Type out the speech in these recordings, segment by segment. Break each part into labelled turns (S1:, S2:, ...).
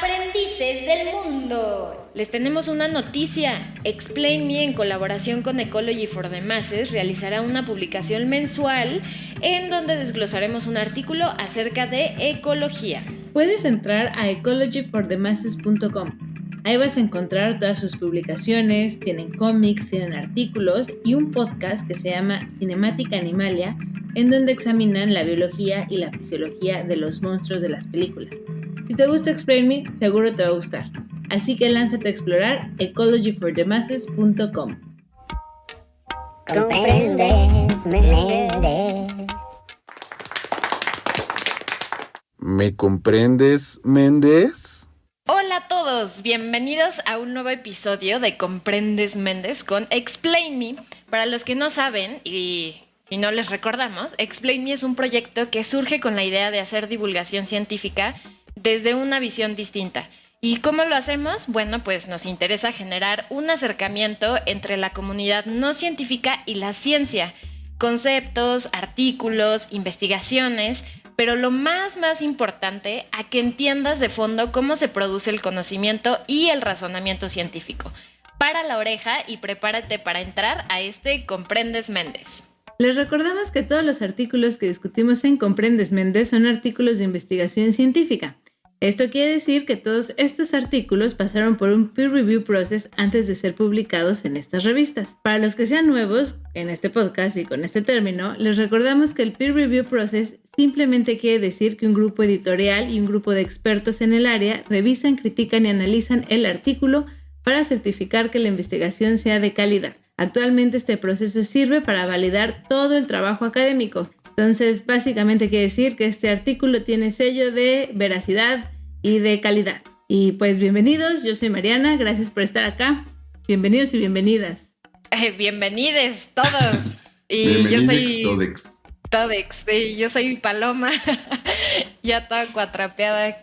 S1: aprendices del mundo.
S2: Les tenemos una noticia. Explain Me, en colaboración con Ecology for the Masses, realizará una publicación mensual en donde desglosaremos un artículo acerca de ecología.
S3: Puedes entrar a ecologyforthemasses.com. Ahí vas a encontrar todas sus publicaciones, tienen cómics, tienen artículos y un podcast que se llama Cinemática Animalia, en donde examinan la biología y la fisiología de los monstruos de las películas. Si te gusta Explain Me, seguro te va a gustar. Así que lánzate a explorar ecologyforthemasses.com.
S4: ¿Comprendes, Méndez?
S5: ¿Me comprendes, Méndez?
S2: Hola a todos, bienvenidos a un nuevo episodio de Comprendes Méndez con Explain Me. Para los que no saben, y si no les recordamos, Explain Me es un proyecto que surge con la idea de hacer divulgación científica desde una visión distinta. ¿Y cómo lo hacemos? Bueno, pues nos interesa generar un acercamiento entre la comunidad no científica y la ciencia. Conceptos, artículos, investigaciones, pero lo más importante, a que entiendas de fondo cómo se produce el conocimiento y el razonamiento científico. Para la oreja y prepárate para entrar a este Comprendes Méndez.
S3: Les recordamos que todos los artículos que discutimos en Comprendes Méndez son artículos de investigación científica. Esto quiere decir que todos estos artículos pasaron por un peer review process antes de ser publicados en estas revistas. Para los que sean nuevos en este podcast y con este término, les recordamos que el peer review process simplemente quiere decir que un grupo editorial y un grupo de expertos en el área revisan, critican y analizan el artículo para certificar que la investigación sea de calidad. Actualmente este proceso sirve para validar todo el trabajo académico. Entonces, básicamente quiere decir que este artículo tiene sello de veracidad y de calidad. Y pues bienvenidos, yo soy Mariana, gracias por estar acá. Bienvenidos y bienvenidas.
S2: Bienvenides todos. Y
S5: Bienvenidex,
S2: yo soy
S5: Todex.
S2: Sí, yo soy Paloma. Ya toda cuatrapeada.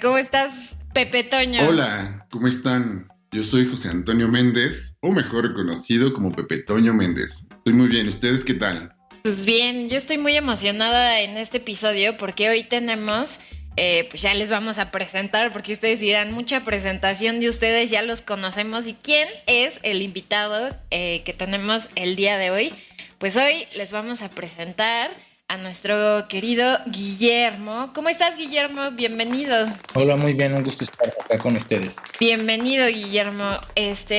S2: ¿Cómo estás, Pepe Toño?
S5: Hola, ¿cómo están? Yo soy José Antonio Méndez, o mejor conocido como Pepe Toño Méndez. Estoy muy bien, ¿ustedes qué tal?
S2: Pues bien, yo estoy muy emocionada en este episodio porque hoy tenemos, pues ya les vamos a presentar, porque ustedes dirán, mucha presentación de ustedes, ya los conocemos. ¿Y quién es el invitado que tenemos el día de hoy? Pues hoy les vamos a presentar a nuestro querido Guillermo. ¿Cómo estás, Guillermo? Bienvenido.
S6: Hola, muy bien, un gusto estar acá con ustedes.
S2: Bienvenido, Guillermo.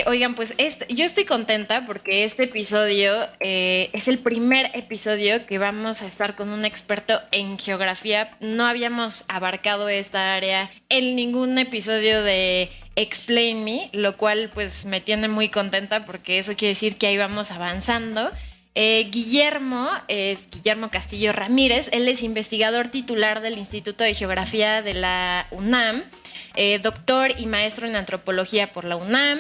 S2: Oigan, pues yo estoy contenta porque este episodio es el primer episodio que vamos a estar con un experto en geografía. No habíamos abarcado esta área en ningún episodio de Explain Me, lo cual pues me tiene muy contenta porque eso quiere decir que ahí vamos avanzando. Guillermo es Guillermo Castillo Ramírez. Él es investigador titular del Instituto de Geografía de la UNAM, doctor y maestro en antropología por la UNAM.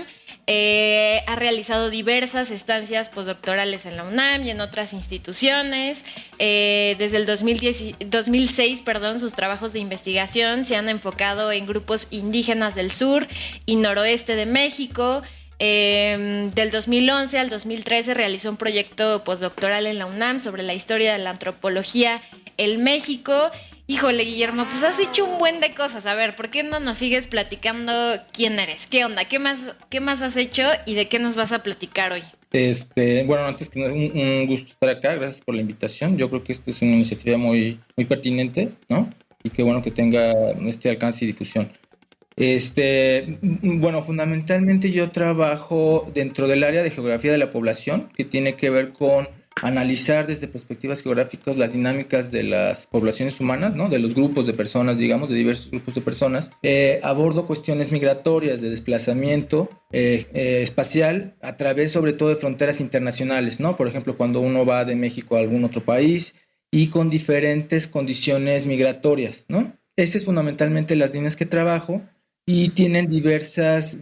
S2: Ha realizado diversas estancias postdoctorales en la UNAM y en otras instituciones. Desde el 2006, sus trabajos de investigación se han enfocado en grupos indígenas del sur y noroeste de México. Del 2011 al 2013 realizó un proyecto postdoctoral en la UNAM sobre la historia de la antropología en México. Híjole, Guillermo, pues has hecho un buen de cosas. A ver, ¿por qué no nos sigues platicando quién eres? ¿Qué onda? ¿Qué más has hecho y de qué nos vas a platicar hoy?
S6: Bueno, antes que nada, un gusto estar acá. Gracias por la invitación. Yo creo que esto es una iniciativa muy pertinente, ¿no? Y qué bueno que tenga este alcance y difusión. Bueno, fundamentalmente yo trabajo dentro del área de geografía de la población, que tiene que ver con analizar desde perspectivas geográficas las dinámicas de las poblaciones humanas, ¿no? De los grupos de personas, digamos, de diversos grupos de personas. Abordo cuestiones migratorias, de desplazamiento espacial, a través sobre todo de fronteras internacionales, ¿no? Por ejemplo, cuando uno va de México a algún otro país y con diferentes condiciones migratorias, ¿no? Esas es fundamentalmente las líneas que trabajo. Y tienen diversas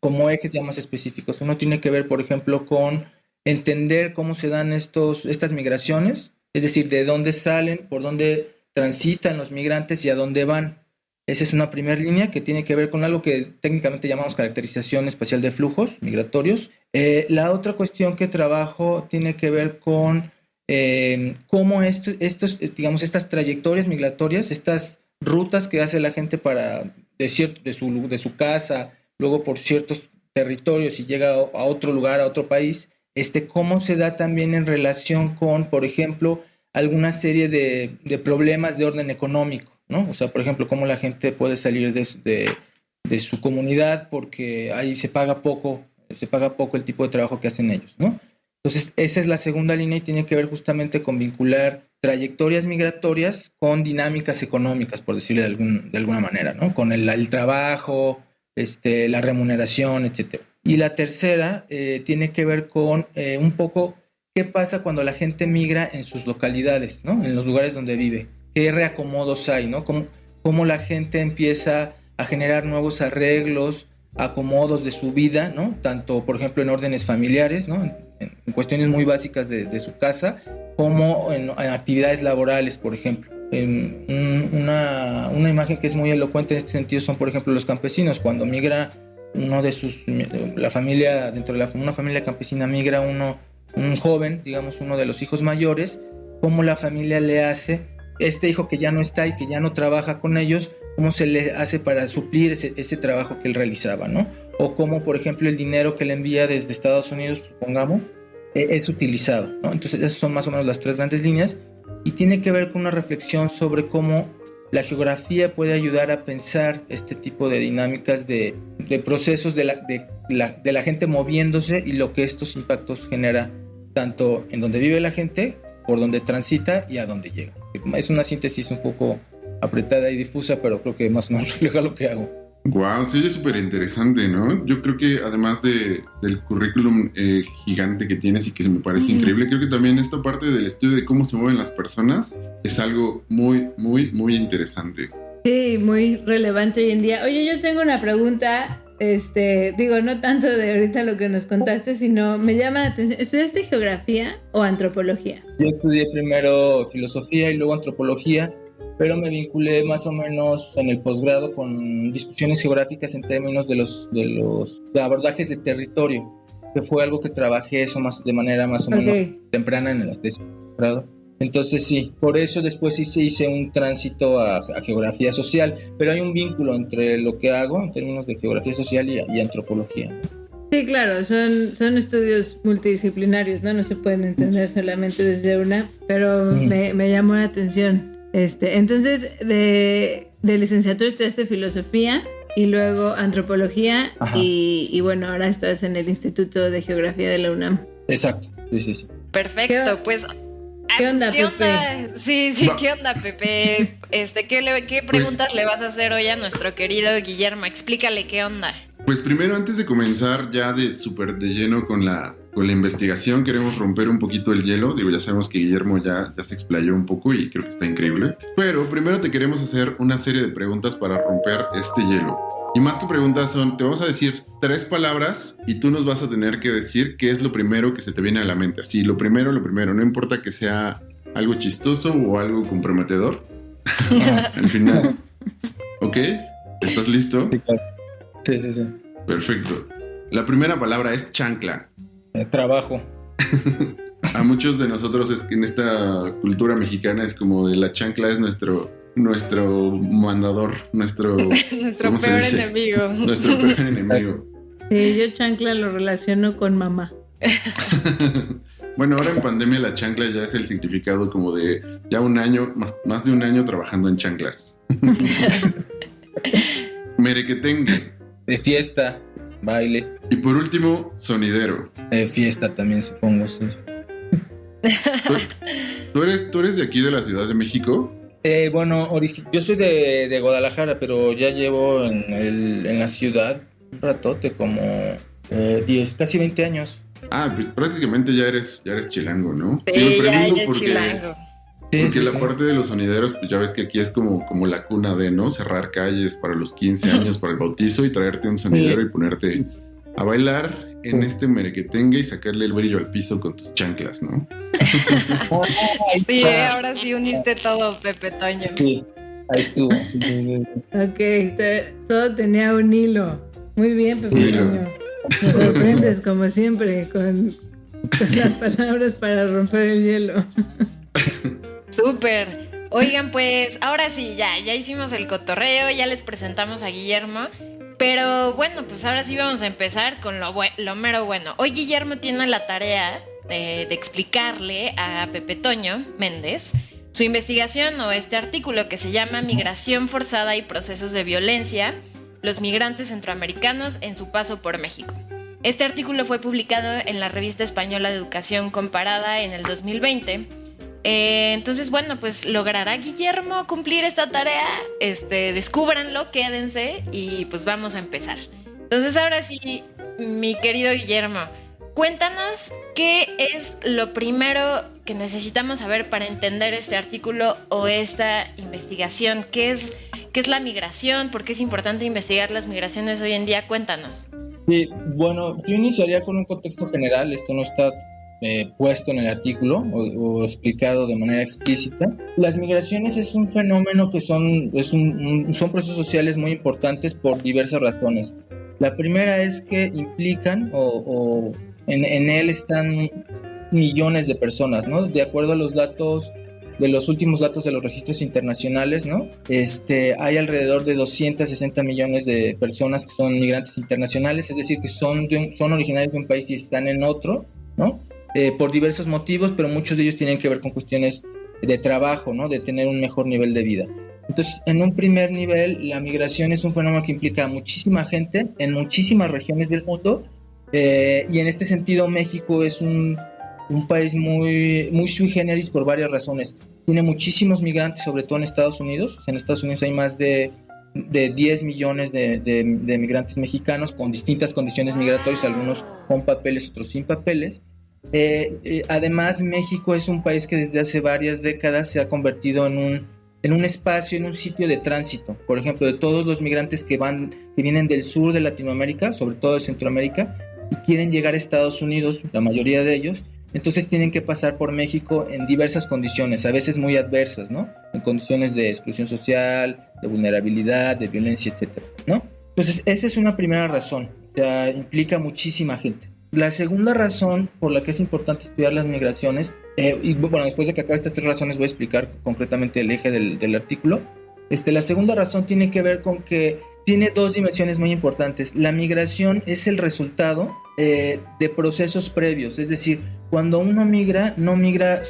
S6: como ejes ya más específicos. Uno tiene que ver, por ejemplo, con entender cómo se dan estas migraciones, es decir, de dónde salen, por dónde transitan los migrantes y a dónde van. Esa es una primera línea que tiene que ver con algo que técnicamente llamamos caracterización espacial de flujos migratorios. La otra cuestión que trabajo tiene que ver con cómo estas trayectorias migratorias, estas rutas que hace la gente para de su casa, luego por ciertos territorios y llega a otro lugar, a otro país, cómo se da también en relación con, por ejemplo, alguna serie de problemas de orden económico, ¿no? O sea, por ejemplo, cómo la gente puede salir de su comunidad porque ahí se paga poco el tipo de trabajo que hacen ellos, ¿no? Entonces, esa es la segunda línea y tiene que ver justamente con vincular trayectorias migratorias con dinámicas económicas, por decirlo de alguna manera, ¿no? Con el trabajo, la remuneración, etcétera. Y la tercera tiene que ver con un poco qué pasa cuando la gente migra en sus localidades, ¿no? En los lugares donde vive. ¿Qué reacomodos hay, ¿no? Cómo la gente empieza a generar nuevos arreglos, acomodos de su vida, ¿no? Tanto, por ejemplo, en órdenes familiares, ¿no? En cuestiones muy básicas de su casa, como en actividades laborales, por ejemplo. Una imagen que es muy elocuente en este sentido son, por ejemplo, los campesinos. Cuando migra una familia campesina migra un joven, digamos, uno de los hijos mayores, cómo la familia le hace, hijo que ya no está y que ya no trabaja con ellos, cómo se le hace para suplir ese trabajo que él realizaba, ¿no? O cómo, por ejemplo, el dinero que le envía desde Estados Unidos, supongamos, es utilizado, ¿no? Entonces, esas son más o menos las tres grandes líneas y tiene que ver con una reflexión sobre cómo la geografía puede ayudar a pensar este tipo de dinámicas de procesos de la gente moviéndose y lo que estos impactos genera tanto en donde vive la gente, por donde transita y a donde llega. Es una síntesis un poco apretada y difusa, pero creo que más o menos refleja lo que hago.
S5: Wow, sí, es súper interesante, ¿no? Yo creo que además del currículum gigante que tienes y que me parece increíble, creo que también esta parte del estudio de cómo se mueven las personas es algo muy, muy, muy interesante.
S3: Sí, muy relevante hoy en día. Oye, yo tengo una pregunta, no tanto de ahorita lo que nos contaste, sino me llama la atención. ¿Estudiaste geografía o antropología?
S6: Yo estudié primero filosofía y luego antropología, pero me vinculé más o menos en el posgrado con discusiones geográficas en términos de abordajes de territorio, que fue algo que trabajé de manera más o menos temprana en las tesis de posgrado. Entonces sí, por eso después hice un tránsito a geografía social, pero hay un vínculo entre lo que hago en términos de geografía social y antropología.
S3: Sí, claro, son estudios multidisciplinarios, ¿no? No se pueden entender solamente desde una, pero me llamó la atención. Entonces, de licenciatura estudiaste filosofía y luego antropología y bueno, ahora estás en el Instituto de Geografía de la UNAM.
S6: Exacto, sí.
S2: Perfecto, pues...
S3: ¿Qué onda,
S2: ¿qué
S3: Pepe?
S2: onda? Sí, ¿qué onda, Pepe? ¿Qué preguntas le vas a hacer hoy a nuestro querido Guillermo? Explícale qué onda.
S5: Pues primero, antes de comenzar ya de súper de lleno con la investigación, queremos romper un poquito el hielo. Digo, ya sabemos que Guillermo ya se explayó un poco y creo que está increíble. Pero primero te queremos hacer una serie de preguntas para romper este hielo. Y más que preguntas te vamos a decir 3 palabras y tú nos vas a tener que decir qué es lo primero que se te viene a la mente. Así, lo primero, no importa que sea algo chistoso o algo comprometedor. Al final. ¿Ok? ¿Estás listo?
S6: Sí.
S5: Perfecto. La primera palabra es chancla.
S6: Trabajo.
S5: A muchos de nosotros es que en esta cultura mexicana es como de la chancla es nuestro mandador, nuestro
S2: peor enemigo.
S5: Nuestro peor enemigo.
S3: Sí, yo chancla lo relaciono con mamá.
S5: Bueno, ahora en pandemia la chancla ya es el significado como de ya un año, más de un año trabajando en chanclas. Merequetengue.
S6: De fiesta, baile.
S5: Y por último, sonidero.
S6: Fiesta también, supongo, sí.
S5: ¿Tú eres de aquí de la Ciudad de México?
S6: Bueno, yo soy de Guadalajara, pero ya llevo en la ciudad un ratote, como 10, casi 20 años.
S5: Ah, prácticamente ya eres chilango, ¿no?
S2: Sí, ya chilango.
S5: Porque la parte de los sonideros, pues ya ves que aquí es como la cuna de, ¿no? Cerrar calles para los 15 años, para el bautizo y traerte un sonidero y ponerte a bailar en este merequetengue y sacarle el brillo al piso con tus chanclas, ¿no?
S2: Sí, ahora sí uniste todo, Pepe Toño.
S6: Sí, ahí estuvo. Sí.
S3: Ok, todo tenía un hilo. Muy bien, Pepe Toño. Nos sorprendes como siempre con las palabras para romper el hielo.
S2: Súper. Oigan, pues ahora sí, ya hicimos el cotorreo, ya les presentamos a Guillermo. Pero bueno, pues ahora sí vamos a empezar con lo mero bueno. Hoy Guillermo tiene la tarea de explicarle a Pepe Toño Méndez su investigación o este artículo que se llama Migración forzada y procesos de violencia, los migrantes centroamericanos en su paso por México. Este artículo fue publicado en la Revista Española de Educación Comparada en el 2020. Entonces, bueno, pues logrará Guillermo cumplir esta tarea. Descúbranlo, quédense y pues vamos a empezar. Entonces, ahora sí, mi querido Guillermo, cuéntanos qué es lo primero que necesitamos saber para entender este artículo o esta investigación. ¿Qué es la migración? ¿Por qué es importante investigar las migraciones hoy en día? Cuéntanos.
S6: Sí, bueno, yo iniciaría con un contexto general. Esto no está puesto en el artículo o explicado de manera explícita. Las migraciones es un fenómeno que son procesos sociales muy importantes por diversas razones. La primera es que implican en él están millones de personas, ¿no? De acuerdo a los datos de los últimos datos de los registros internacionales, ¿no? Hay alrededor de 260 millones de personas que son migrantes internacionales, es decir, que son originarios de un país y están en otro, ¿no? Por diversos motivos, pero muchos de ellos tienen que ver con cuestiones de trabajo, ¿no? De tener un mejor nivel de vida. Entonces, en un primer nivel, la migración es un fenómeno que implica a muchísima gente en muchísimas regiones del mundo, y en este sentido México es un país muy, muy sui generis por varias razones. Tiene muchísimos migrantes, sobre todo en Estados Unidos. En Estados Unidos hay más de 10 millones de migrantes mexicanos con distintas condiciones migratorias, algunos con papeles, otros sin papeles. Además, México es un país que desde hace varias décadas se ha convertido en un espacio, en un sitio de tránsito. Por ejemplo, de todos los migrantes que vienen del sur de Latinoamérica, sobre todo de Centroamérica, y quieren llegar a Estados Unidos, la mayoría de ellos, entonces tienen que pasar por México en diversas condiciones, a veces muy adversas, ¿no? En condiciones de exclusión social, de vulnerabilidad, de violencia, etcétera, ¿no? Entonces, esa es una primera razón, o sea, implica muchísima gente. La segunda razón por la que es importante estudiar las migraciones, y bueno, después de que acabe estas tres razones voy a explicar concretamente el eje del artículo. La segunda razón tiene que ver con que tiene dos dimensiones muy importantes. La migración es el resultado de procesos previos, es decir, cuando uno migra, no migra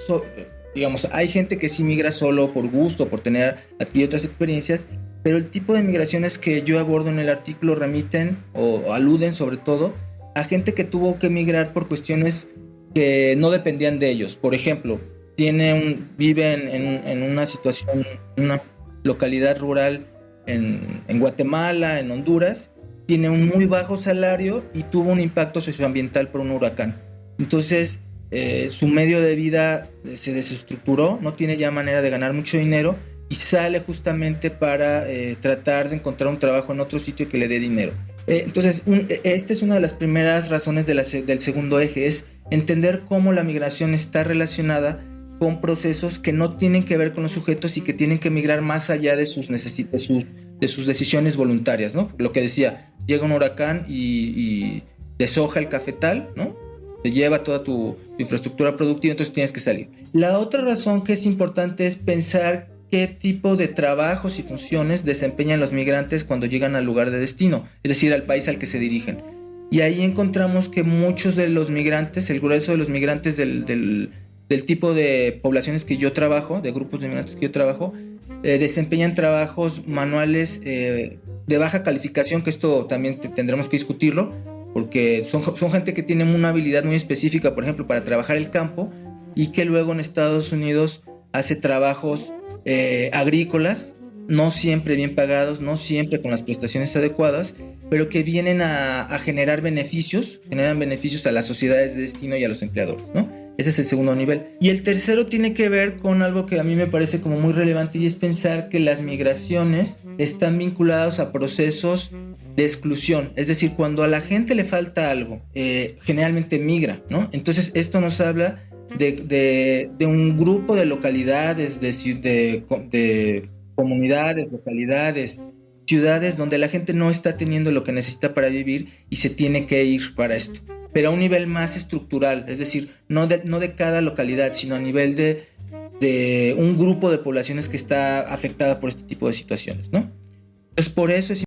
S6: digamos, hay gente que sí migra solo por gusto, por tener adquirido otras experiencias, pero el tipo de migraciones que yo abordo en el artículo remiten o aluden sobre todo a gente que tuvo que migrar por cuestiones que no dependían de ellos. Por ejemplo, vive en una situación, en una localidad rural en Guatemala, en Honduras, tiene un muy bajo salario y tuvo un impacto socioambiental por un huracán. Entonces, su medio de vida se desestructuró, no tiene ya manera de ganar mucho dinero y sale justamente para tratar de encontrar un trabajo en otro sitio que le dé dinero. Entonces, esta es una de las primeras razones del segundo eje, es entender cómo la migración está relacionada con procesos que no tienen que ver con los sujetos y que tienen que migrar más allá de sus decisiones voluntarias, ¿no? Lo que decía, llega un huracán y deshoja el cafetal, ¿no? Te lleva toda tu infraestructura productiva, entonces tienes que salir. La otra razón que es importante es pensar qué tipo de trabajos y funciones desempeñan los migrantes cuando llegan al lugar de destino, es decir, al país al que se dirigen. Y ahí encontramos que muchos de los migrantes, el grueso de los migrantes del tipo de poblaciones que yo trabajo, de grupos de migrantes que yo trabajo, desempeñan trabajos manuales de baja calificación, que esto también tendremos que discutirlo, porque son gente que tiene una habilidad muy específica, por ejemplo, para trabajar el campo, y que luego en Estados Unidos hace trabajos agrícolas, no siempre bien pagados, no siempre con las prestaciones adecuadas, pero que vienen a generan beneficios a las sociedades de destino y a los empleadores, ¿no? Ese es el segundo nivel. Y el tercero tiene que ver con algo que a mí me parece como muy relevante, y es pensar que las migraciones están vinculadas a procesos de exclusión. Es decir, cuando a la gente le falta algo, generalmente migra, ¿no? Entonces esto nos habla de un grupo de localidades, de comunidades, localidades, ciudades donde la gente no está teniendo lo que necesita para vivir y se tiene que ir para esto. Pero a un nivel más estructural, es decir, no de cada localidad, sino a nivel de de un grupo de poblaciones que está afectada por este tipo de situaciones, ¿no? Entonces, por eso es